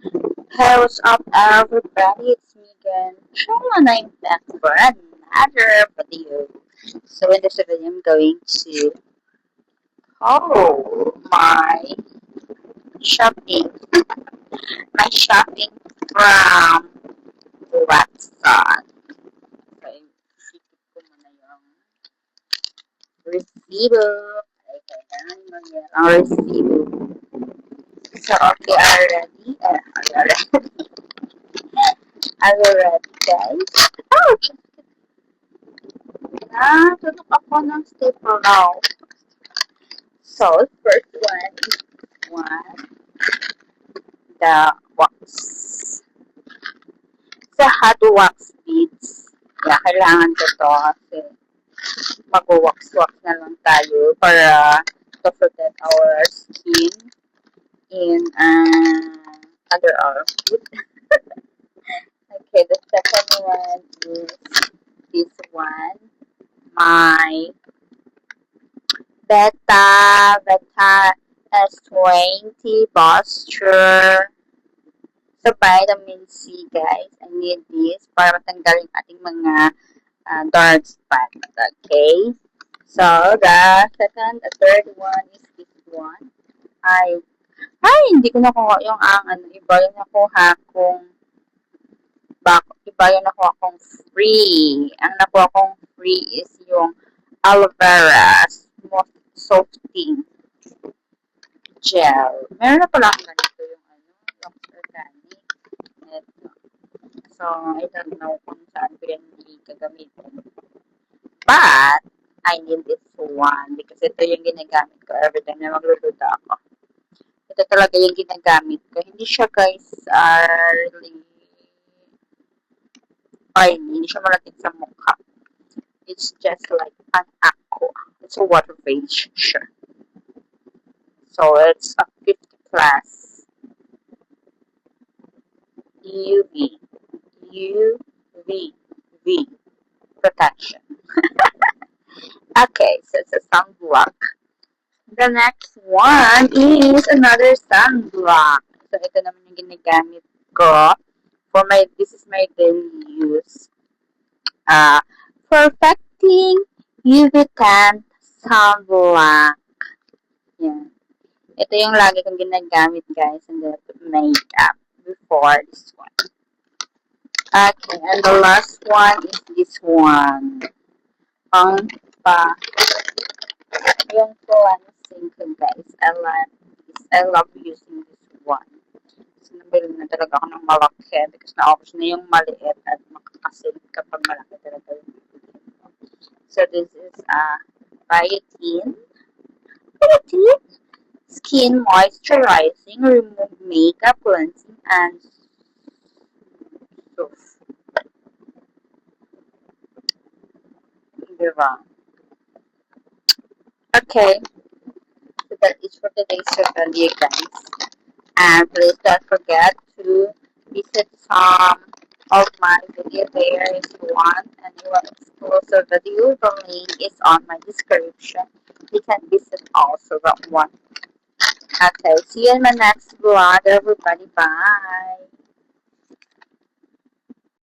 Hey, what's up, everybody? It's me again, Sean, and I'm back for another video. So, in this video, I'm going to my shopping, my shopping from Watson. So, isipin ko muna yung resibo. Okay, kailangan mo yan ang resibo. So, okay, are you ready? Are you ready? Are you ready, guys? Oh, tulog ako ng staple now. So, first one is the wax. Sa hot wax beads. Yeah, kailangan ko to kasi mag-wax-wax na lang tayo para to protect our skin in under our foot. Okay, the second one is this one. My Beta S20 Posture sa vitamin C, guys. I need this para matanggal yung ating mga dark spot. Okay? So, the second, the third one is this one. Hindi ko nakuha yung iba yung nakuha kong iba yung nakuha kong free. Ang nakuha kong free is yung aloe vera smooth softening gel. Meron na pala akong ganito yung yung organic. Ito. So, I don't know kung saan ko yan gagamitin. But, I need this one because ito yung ginagamit ko every time na magluluto ako. Ito talaga yung ginagamit ko. Hindi siya, guys, really oily. Hindi siya malapit sa mukha. It's just like an aqua. It's a water facial. So, it's a 50 plus UV protection. Okay, so it's a sunblock. The next one is another sunblock. So, ito naman yung ginagamit ko for this is my daily use. Perfecting UV tan sunblock. Yan. Ito yung lagi kong ginagamit, guys, in the makeup before this one. Okay, and the last one is this one. Yung cleansing ko, guys. I love this. I love using this one. So, nabili na talaga ako ng malaki because naubos na yung maliit at makakasilip kapag malaki talaga yung bibigyan mo. So, this is Biotin Skin Moisturizing, Remove Makeup, Cleansing, and Soft. Diba? Okay. So that is for today's video, guys. And please don't forget to visit some of my video there if you want. And you want exclusive video, the link is on my description. You can visit also that one. Okay, see you in my next vlog, everybody. Bye.